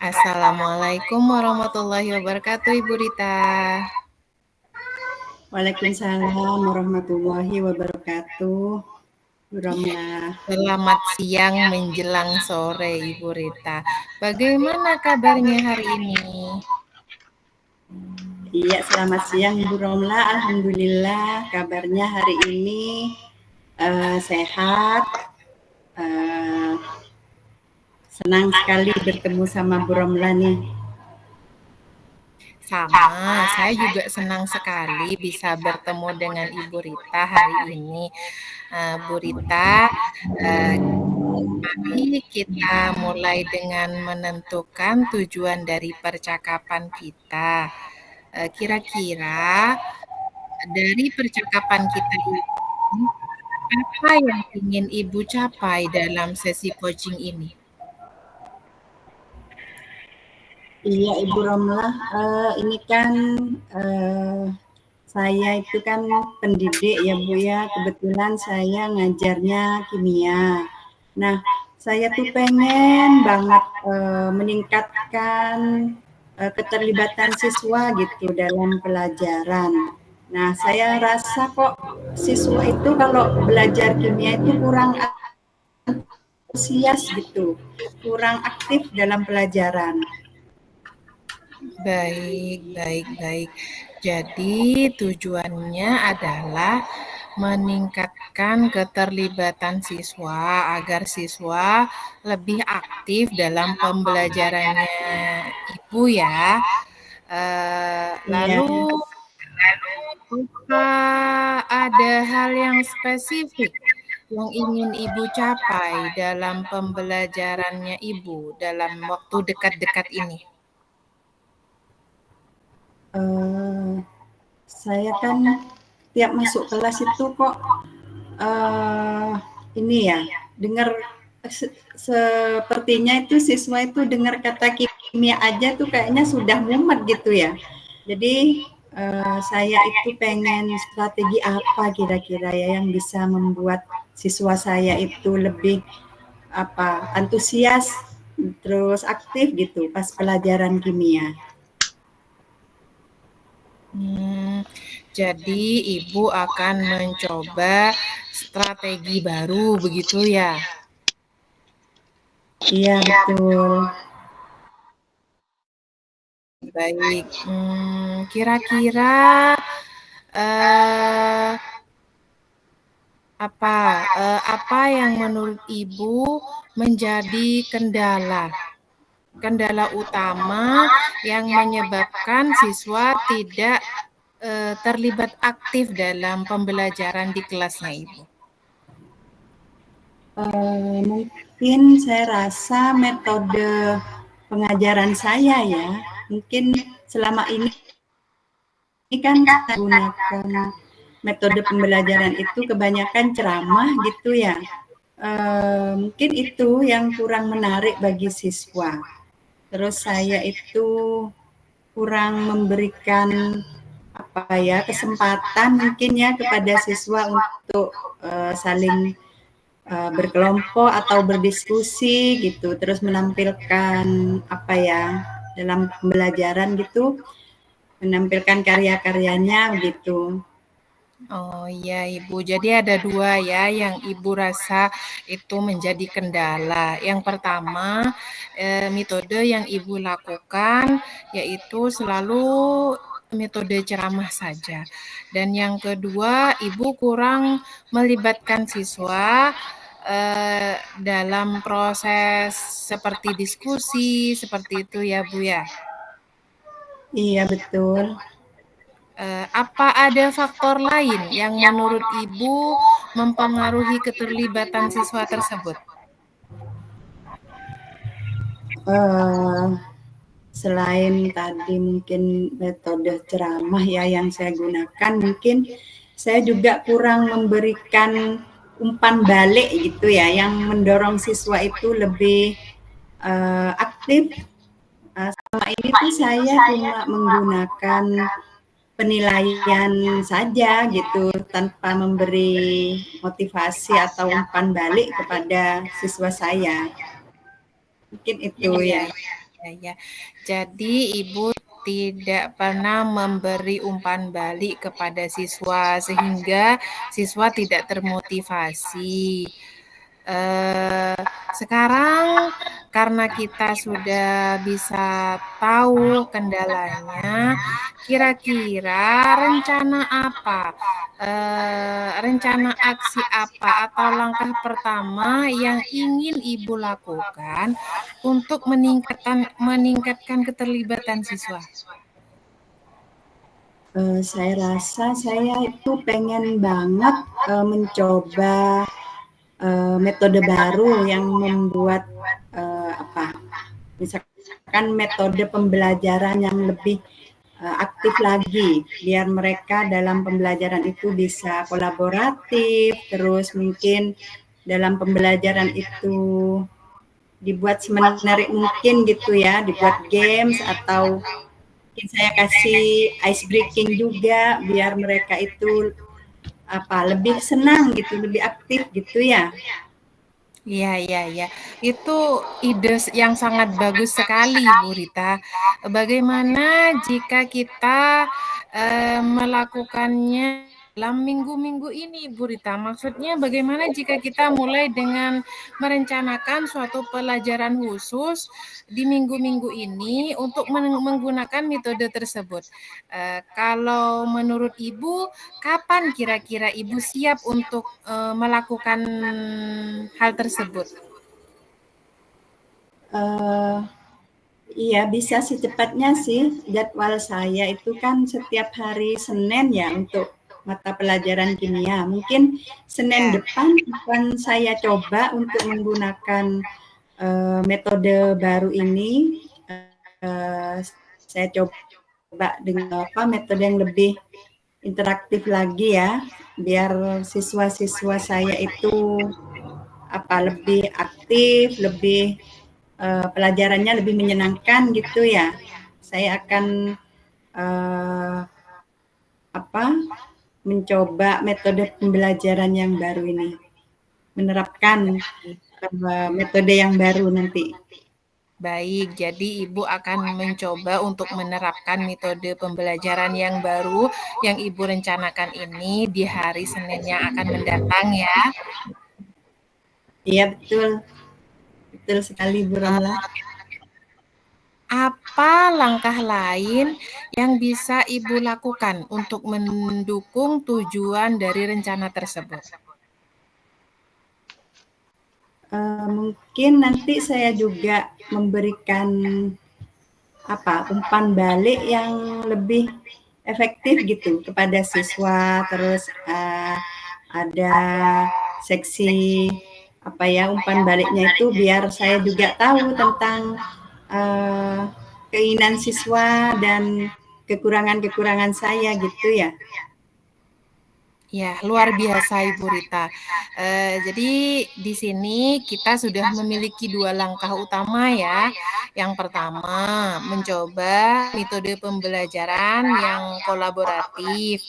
Assalamualaikum warahmatullahi wabarakatuh, Ibu Rita. Waalaikumsalam warahmatullahi wabarakatuh. Bu Romlah. Selamat siang menjelang sore, Ibu Rita. Bagaimana kabarnya hari ini? Iya, selamat siang Bu Romlah. Alhamdulillah kabarnya hari ini sehat. Eh, senang sekali bertemu sama Bu Romlah nih. Sama, saya juga senang sekali bisa bertemu dengan Ibu Rita hari ini. Bu Rita, mari kita mulai dengan menentukan tujuan dari percakapan kita. Kira-kira dari percakapan kita ini, apa yang ingin Ibu capai dalam sesi coaching ini? Iya Ibu Romlah, ini kan saya itu kan pendidik ya Bu ya. Kebetulan saya ngajarnya kimia. Nah, saya tuh pengen banget meningkatkan keterlibatan siswa gitu dalam pelajaran. Nah, saya rasa kok siswa itu kalau belajar kimia itu kurang antusias gitu, kurang aktif dalam pelajaran. Baik, baik, baik. Jadi tujuannya adalah meningkatkan keterlibatan siswa agar siswa lebih aktif dalam pembelajarannya Ibu ya. Iya. Lalu apa ada hal yang spesifik yang ingin Ibu capai dalam pembelajarannya Ibu dalam waktu dekat-dekat ini? Eh, saya kan tiap masuk kelas itu kok eh ini ya dengar sepertinya itu siswa itu dengar kata kimia aja tuh kayaknya sudah mumet gitu ya. Jadi saya itu pengen strategi apa kira-kira ya yang bisa membuat siswa saya itu lebih antusias terus aktif gitu pas pelajaran kimia. Jadi Ibu akan mencoba strategi baru begitu ya? Iya betul. Baik, kira-kira eh, apa yang menurut Ibu menjadi kendala utama yang menyebabkan siswa tidak terlibat aktif dalam pembelajaran di kelasnya Ibu? Mungkin saya rasa metode pengajaran saya ya, mungkin selama ini kan saya gunakan metode pembelajaran itu kebanyakan ceramah gitu ya. Mungkin itu yang kurang menarik bagi siswa. Terus saya itu kurang memberikan kesempatan mungkin ya kepada siswa untuk saling berkelompok atau berdiskusi gitu, terus menampilkan dalam pembelajaran gitu, menampilkan karya-karyanya gitu. Oh iya Ibu, jadi ada dua ya yang Ibu rasa itu menjadi kendala. Yang pertama, metode yang Ibu lakukan yaitu selalu metode ceramah saja. Dan yang kedua, Ibu kurang melibatkan siswa dalam proses seperti diskusi, seperti itu ya Bu ya. Iya betul. Apa ada faktor lain yang menurut Ibu mempengaruhi keterlibatan siswa tersebut? Uh, Selain tadi mungkin metode ceramah ya yang saya gunakan, mungkin saya juga kurang memberikan umpan balik gitu ya, yang mendorong siswa itu lebih aktif. Selama ini tuh saya cuma menggunakan penilaian saja gitu, tanpa memberi motivasi atau umpan balik kepada siswa saya. Mungkin itu Iya, ya. Ya. Jadi Ibu tidak pernah memberi umpan balik kepada siswa sehingga siswa tidak termotivasi. Sekarang karena kita sudah bisa tahu kendalanya, kira-kira rencana apa, rencana aksi apa atau langkah pertama yang ingin Ibu lakukan untuk meningkatkan keterlibatan siswa? Saya rasa saya itu pengen banget mencoba metode baru yang membuat misalkan metode pembelajaran yang lebih aktif lagi, biar mereka dalam pembelajaran itu bisa kolaboratif, terus mungkin dalam pembelajaran itu dibuat semenarik mungkin gitu ya, dibuat games atau mungkin saya kasih ice breaking juga biar mereka itu lebih senang gitu, lebih aktif gitu ya. Iya, iya, iya. Itu ide yang sangat bagus sekali, Bu Rita. Bagaimana jika kita melakukannya dalam minggu-minggu ini, Bu Rita? Maksudnya bagaimana jika kita mulai dengan merencanakan suatu pelajaran khusus di minggu-minggu ini untuk menggunakan metode tersebut? Kalau menurut Ibu, kapan kira-kira Ibu siap untuk melakukan hal tersebut? Uh, Iya, bisa secepatnya sih. Jadwal saya itu kan setiap hari Senin ya untuk mata pelajaran kimia. Mungkin Senin Ya. depan akan saya coba untuk menggunakan metode baru ini. Uh, saya coba dengan metode yang lebih interaktif lagi ya, biar siswa-siswa saya itu lebih aktif, lebih pelajarannya lebih menyenangkan gitu ya. Saya akan uh, mencoba metode pembelajaran yang baru ini, menerapkan metode yang baru nanti. Baik, jadi Ibu akan mencoba untuk menerapkan metode pembelajaran yang baru yang Ibu rencanakan ini di hari Senin yang akan mendatang ya. Iya betul, betul sekali Bu Romla. Apa langkah lain yang bisa Ibu lakukan untuk mendukung tujuan dari rencana tersebut? Mungkin nanti saya juga memberikan umpan balik yang lebih efektif gitu kepada siswa, terus ada seksi umpan baliknya itu biar saya juga tahu tentang keinginan siswa dan kekurangan-kekurangan saya gitu ya. Ya, luar biasa Ibu Rita. Jadi di sini kita sudah memiliki 2 langkah utama ya. Yang pertama, mencoba metode pembelajaran yang kolaboratif.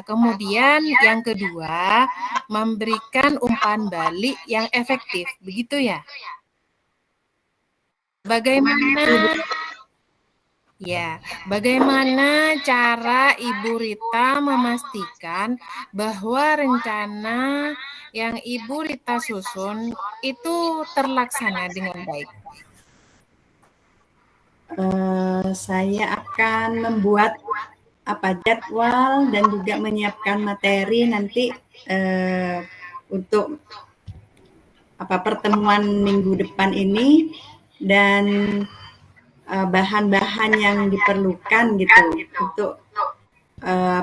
Kemudian yang kedua, memberikan umpan balik yang efektif. Begitu ya? Bagaimana Ya, bagaimana cara Ibu Rita memastikan bahwa rencana yang Ibu Rita susun itu terlaksana dengan baik? Saya akan membuat jadwal dan juga menyiapkan materi nanti untuk pertemuan minggu depan ini dan bahan-bahan yang diperlukan gitu untuk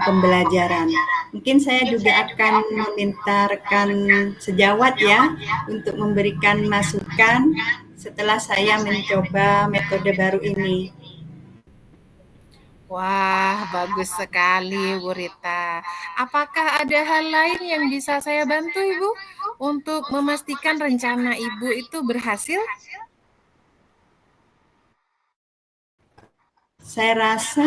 pembelajaran. Mungkin saya juga akan meminta rekan sejawat ya untuk memberikan masukan setelah saya mencoba metode baru ini. Wah, bagus sekali Bu Rita. Apakah ada hal lain yang bisa saya bantu Ibu untuk memastikan rencana Ibu itu berhasil? Saya rasa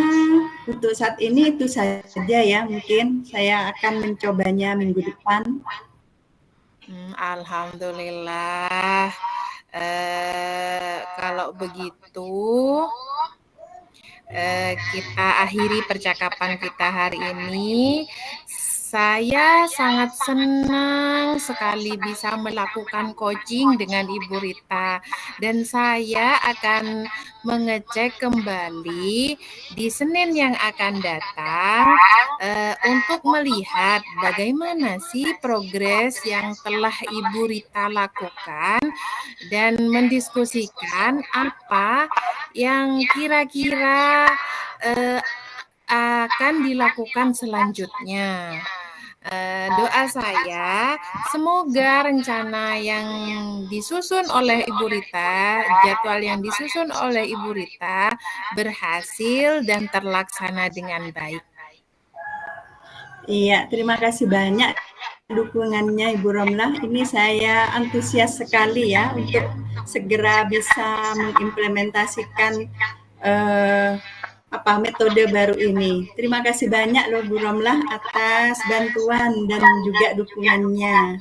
untuk saat ini itu saja ya, mungkin saya akan mencobanya minggu depan. Alhamdulillah. Kalau kalau begitu kita akhiri percakapan kita hari ini. Saya sangat senang sekali bisa melakukan coaching dengan Ibu Rita dan saya akan mengecek kembali di Senin yang akan datang untuk melihat bagaimana sih progres yang telah Ibu Rita lakukan dan mendiskusikan apa yang kira-kira akan dilakukan selanjutnya. Doa saya, semoga rencana yang disusun oleh Ibu Rita, jadwal yang disusun oleh Ibu Rita berhasil dan terlaksana dengan baik. Iya, terima kasih banyak dukungannya Ibu Romlah. Ini saya antusias sekali ya untuk segera bisa mengimplementasikan metode baru ini. Terima kasih banyak loh Bu Romlah atas bantuan dan juga dukungannya.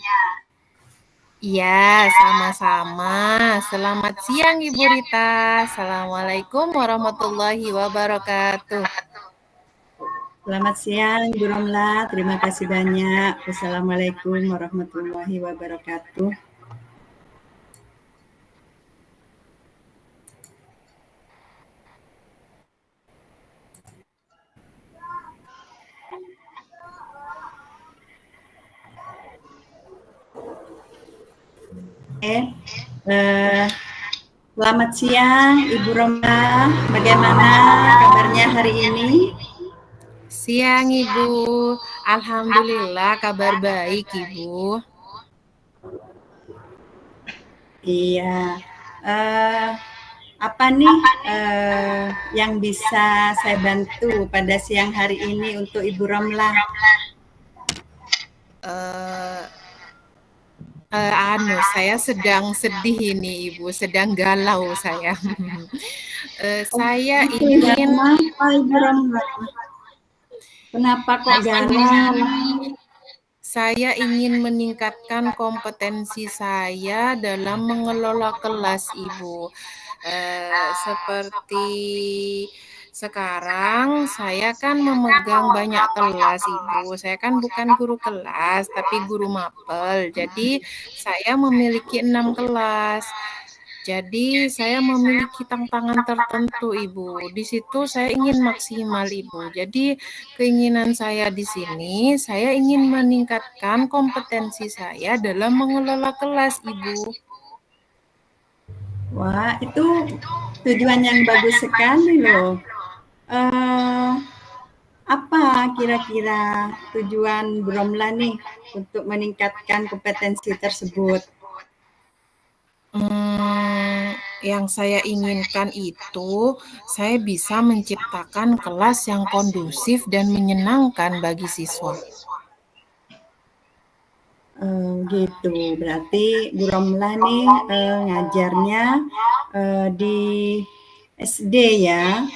Iya, sama-sama. Selamat siang Ibu Rita. Assalamualaikum warahmatullahi wabarakatuh. Selamat siang Bu Romlah. Terima kasih banyak. Wassalamualaikum warahmatullahi wabarakatuh. Selamat siang Ibu Romlah. Bagaimana kabarnya hari ini? Siang Ibu. Alhamdulillah kabar baik Ibu. Iya. Apa nih yang bisa saya bantu pada siang hari ini untuk Ibu Romlah? Saya sedang sedih ini Ibu, sedang galau saya. Saya ingin. Kenapa Ibu Romlah? Kenapa kok galau? Saya ingin meningkatkan kompetensi saya dalam mengelola kelas Ibu. Seperti sekarang saya kan memegang banyak kelas Ibu. Saya kan bukan guru kelas tapi guru mapel. Jadi saya memiliki 6 kelas. Jadi saya memiliki tantangan tertentu Ibu. Di situ saya ingin maksimal Ibu. Jadi keinginan saya di sini, saya ingin meningkatkan kompetensi saya dalam mengelola kelas Ibu. Wah, itu tujuan yang bagus sekali loh. Apa kira-kira tujuan Bu Romlah nih untuk meningkatkan kompetensi tersebut? Yang saya inginkan itu, saya bisa menciptakan kelas yang kondusif dan menyenangkan bagi siswa. Gitu, berarti Bu Romlah nih ngajarnya di SD ya?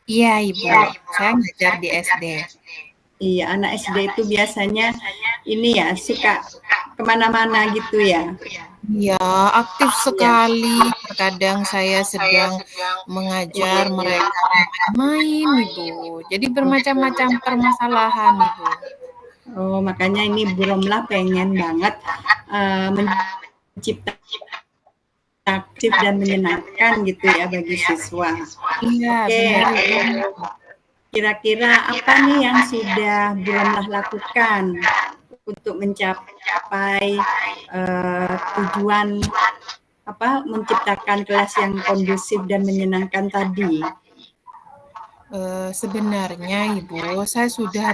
Iya Ibu, saya ngajar di SD. Iya, anak SD itu biasanya ini ya suka kemana-mana gitu ya? Iya, aktif sekali. Terkadang saya sedang mengajar mereka main, Ibu. Jadi bermacam-macam permasalahan, Ibu. Oh, makanya ini Bu Romlah pengen banget menciptakan aktif dan menyenangkan gitu ya bagi siswa. Iya, Oke, benar Ibu. kira-kira apa nih yang sudah Bu Romlah lakukan untuk mencapai tujuan menciptakan kelas yang kondusif dan menyenangkan tadi? Sebenarnya Ibu, saya sudah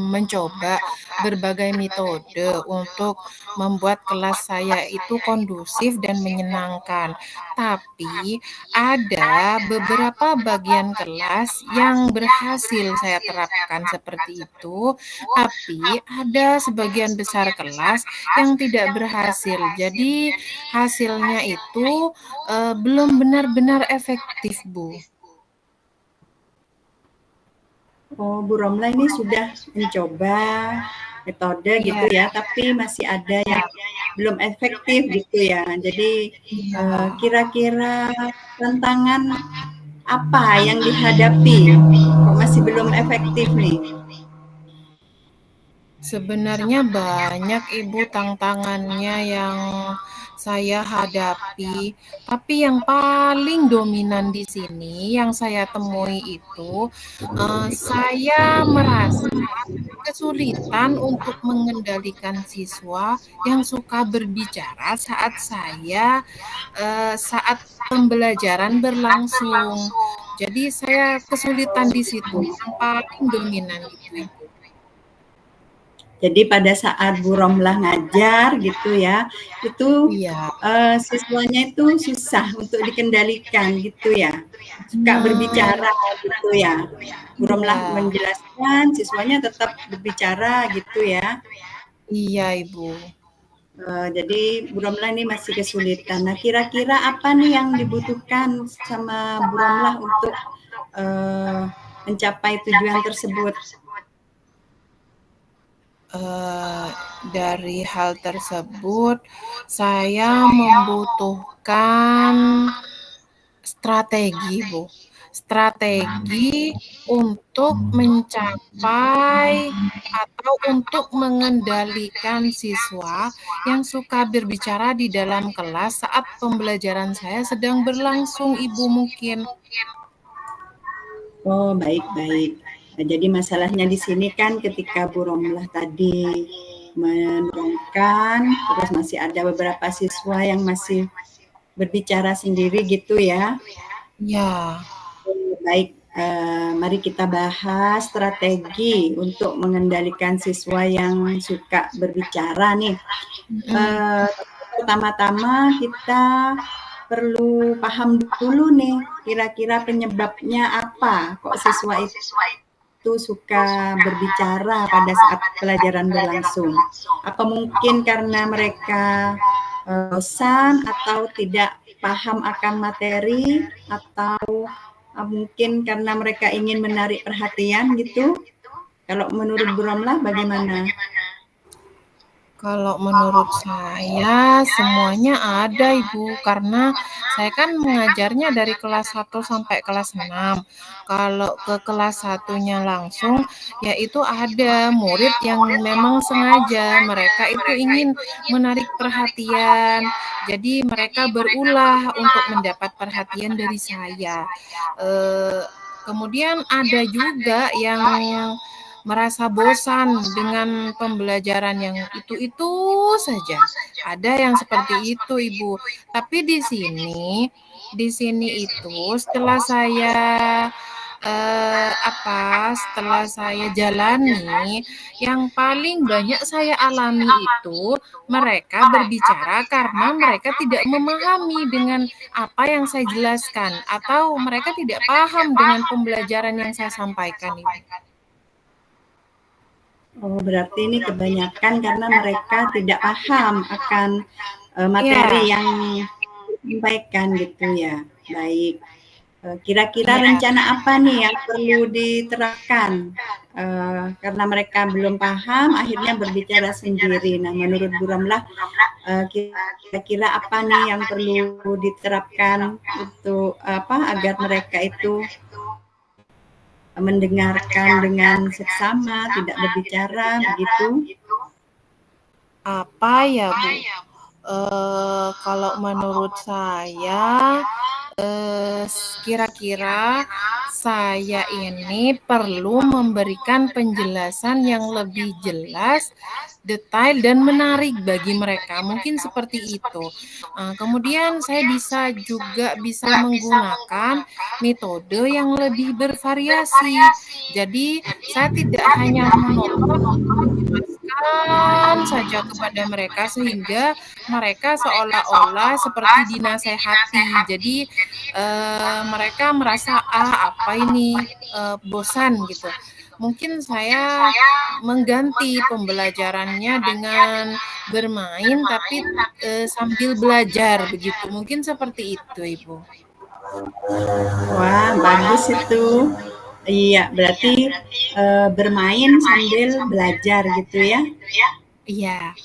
mencoba berbagai metode untuk membuat kelas saya itu kondusif dan menyenangkan. Tapi ada beberapa bagian kelas yang berhasil saya terapkan seperti itu, tapi ada sebagian besar kelas yang tidak berhasil. Jadi hasilnya itu belum benar-benar efektif, Bu. Oh, Bu Romlah ini sudah mencoba metode gitu Iya, ya, tapi masih ada yang belum efektif gitu ya. Jadi iya. kira-kira tantangan apa yang dihadapi kok masih belum efektif nih? Sebenarnya banyak Ibu tantangannya yang saya hadapi, tapi yang paling dominan di sini yang saya temui itu, saya merasa kesulitan untuk mengendalikan siswa yang suka berbicara saat pembelajaran berlangsung. Jadi saya kesulitan di situ, yang paling dominan itu Ibu. Jadi pada saat Bu Romlah ngajar gitu ya, itu Iya, siswanya itu susah untuk dikendalikan gitu ya, suka benar. berbicara gitu ya. Bu Romlah Iya, menjelaskan, siswanya tetap berbicara gitu ya. iya Ibu. Jadi Bu Romlah ini masih kesulitan. Nah, kira-kira apa nih yang dibutuhkan sama Bu Romlah untuk eee, mencapai tujuan tersebut? Eee, dari hal tersebut, saya membutuhkan strategi, Bu. Strategi untuk mencapai atau untuk mengendalikan siswa yang suka berbicara di dalam kelas saat pembelajaran saya sedang berlangsung, Ibu, mungkin. Oh, baik-baik. Nah, jadi masalahnya di sini kan ketika Bu Romlah tadi menerangkan, terus masih ada beberapa siswa yang masih berbicara sendiri gitu ya. Ya, Baik, mari kita bahas strategi untuk mengendalikan siswa yang suka berbicara nih. mhm. Pertama-tama kita perlu paham dulu nih, kira-kira penyebabnya apa, kok siswa itu suka berbicara pada saat pelajaran berlangsung. Apa mungkin karena mereka bosan atau tidak paham akan materi atau mungkin karena mereka ingin menarik perhatian gitu? Kalau menurut Bu Romlah bagaimana? Kalau menurut saya semuanya ada Ibu, karena saya kan mengajarnya dari kelas 1 sampai kelas 6. Kalau ke kelas satunya langsung, ya itu ada murid yang memang sengaja mereka itu ingin menarik perhatian. Jadi mereka berulah untuk mendapat perhatian dari saya. Eee, kemudian ada juga yang merasa bosan dengan pembelajaran yang itu-itu saja. Ada yang seperti itu, Ibu. Tapi di sini itu setelah saya setelah saya jalani, yang paling banyak saya alami itu mereka berbicara karena mereka tidak memahami dengan apa yang saya jelaskan atau mereka tidak paham dengan pembelajaran yang saya sampaikan, Ibu. Oh, berarti ini kebanyakan karena mereka tidak paham akan materi Iya, yang disampaikan gitu ya. Baik. Kira-kira iya. rencana apa nih yang perlu diterapkan? Karena mereka belum paham, akhirnya berbicara sendiri. Nah, menurut Bu Ramlah, kira-kira apa nih yang perlu diterapkan untuk apa agar mereka itu mendengarkan dengan seksama, tidak berbicara, begitu? Apa ya, Bu? Kalau menurut saya, kira-kira saya ini perlu memberikan penjelasan yang lebih jelas, detail, dan menarik bagi mereka, mungkin seperti itu. Kemudian saya bisa menggunakan metode yang lebih bervariasi. Jadi saya tidak hanya monoton menjelaskan saja kepada mereka sehingga mereka seolah-olah seperti dinasehati. Jadi, mereka merasa, "Ah, apa ini?" Bosan gitu. Mungkin saya mengganti pembelajarannya dengan bermain tapi, sambil belajar begitu. Mungkin seperti itu, Ibu. Wah, bagus itu. Iya, berarti bermain sambil belajar gitu ya. Iya,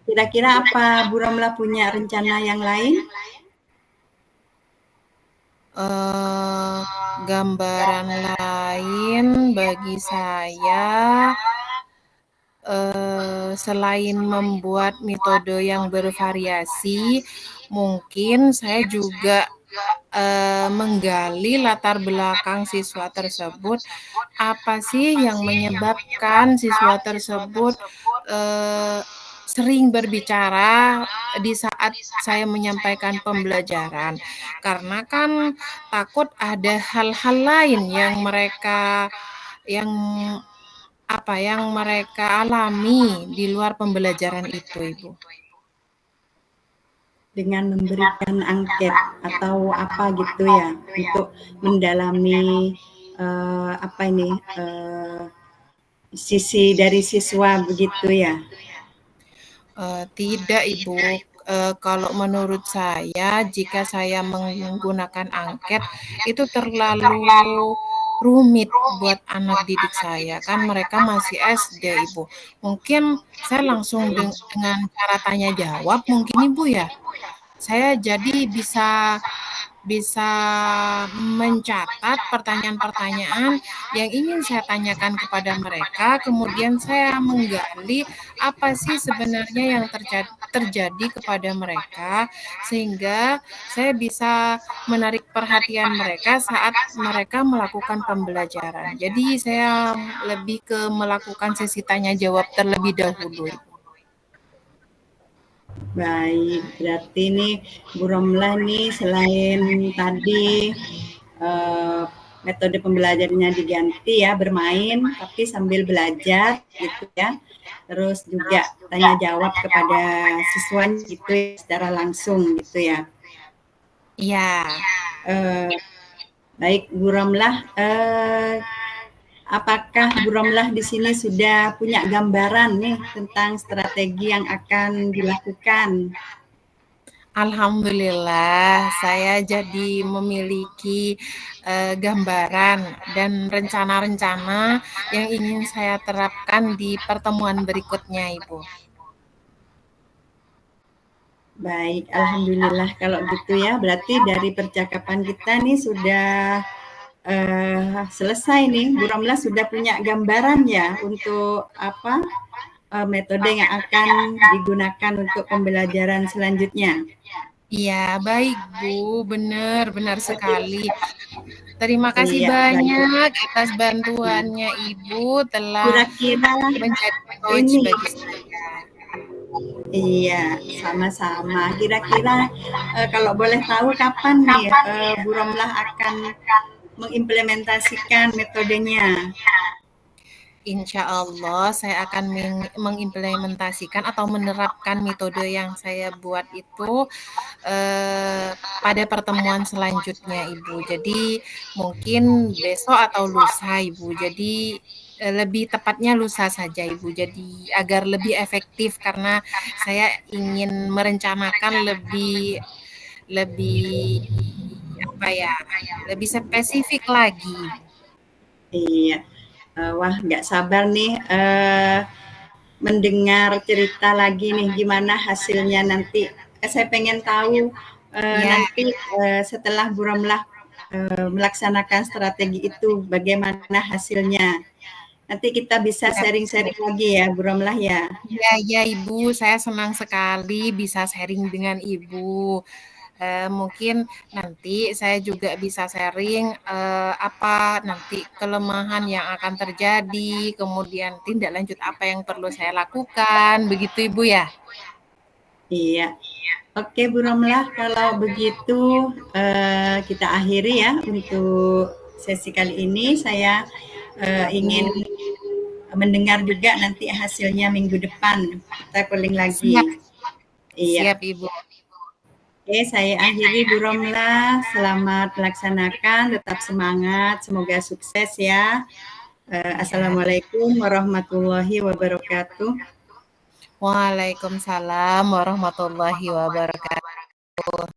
Kira-kira apa Bu Romlah punya rencana yang lain? eh, gambaran lain bagi saya, selain membuat metode yang bervariasi, mungkin saya juga menggali latar belakang siswa tersebut. Apa sih yang menyebabkan siswa tersebut eh, sering berbicara di saat saya menyampaikan pembelajaran? Karena kan takut ada hal-hal lain yang yang mereka alami di luar pembelajaran itu, Ibu. Dengan memberikan angket atau apa gitu ya untuk mendalami apa ini sisi dari siswa begitu ya. Tidak, Ibu. Kalau menurut saya, jika saya menggunakan angket, itu terlalu rumit buat anak didik saya. Kan mereka masih SD, Ibu. Mungkin saya langsung dengan cara tanya jawab mungkin, Ibu ya. Saya jadi bisa bisa mencatat pertanyaan-pertanyaan yang ingin saya tanyakan kepada mereka, kemudian saya menggali apa sih sebenarnya yang terjadi kepada mereka, sehingga saya bisa menarik perhatian mereka saat mereka melakukan pembelajaran. Jadi saya lebih ke melakukan sesi tanya jawab terlebih dahulu. Baik, berarti ini Bu Romlah nih selain tadi eh, metode pembelajarannya diganti ya bermain tapi sambil belajar gitu ya. Terus juga tanya jawab kepada siswanya gitu ya, secara langsung gitu ya. Iya. Eh, baik Bu Romlah, apakah Bu Romlah di sini sudah punya gambaran nih tentang strategi yang akan dilakukan? Alhamdulillah, saya jadi memiliki gambaran dan rencana-rencana yang ingin saya terapkan di pertemuan berikutnya, Ibu. Baik, alhamdulillah kalau gitu ya. Berarti dari percakapan kita nih sudah selesai nih. Bu Romlah sudah punya gambaran ya untuk apa metode yang akan digunakan untuk pembelajaran selanjutnya. Iya, baik, Bu. Benar sekali. Terima kasih Iya, baik. banyak atas bantuannya Ibu telah Kira-kira menjadi coach ini, bagi saya. iya, sama-sama. Kira-kira kalau boleh tahu kapan nih Bu Romlah akan mengimplementasikan metodenya? Insya Allah saya akan mengimplementasikan atau menerapkan metode yang saya buat itu pada pertemuan selanjutnya, Ibu. Jadi mungkin besok atau lusa, Ibu. Jadi lebih tepatnya lusa saja, Ibu. Jadi agar lebih efektif karena saya ingin merencanakan lebih lebih apa ya, lebih spesifik lagi. Iya. Wah, nggak sabar nih mendengar cerita lagi nih gimana hasilnya nanti. Saya pengen tahu Ya, nanti setelah Bu Romlah melaksanakan strategi itu bagaimana hasilnya. Nanti kita bisa siap, sharing-sharing lagi ya Bu Romlah ya. iya, iya, Ibu, saya senang sekali bisa sharing dengan Ibu. Mungkin nanti saya juga bisa sharing apa nanti kelemahan yang akan terjadi, kemudian tindak lanjut apa yang perlu saya lakukan, begitu Ibu ya? Iya. Oke Bu Romlah, kalau begitu kita akhiri ya untuk sesi kali ini. Saya Ya ingin Bu, mendengar juga nanti hasilnya minggu depan. Kita calling lagi. siap, Iya. siap Ibu. Oke, saya akhiri Bu Romlah. Selamat melaksanakan, tetap semangat, semoga sukses ya. Ya. Assalamualaikum warahmatullahi wabarakatuh. Waalaikumsalam warahmatullahi wabarakatuh.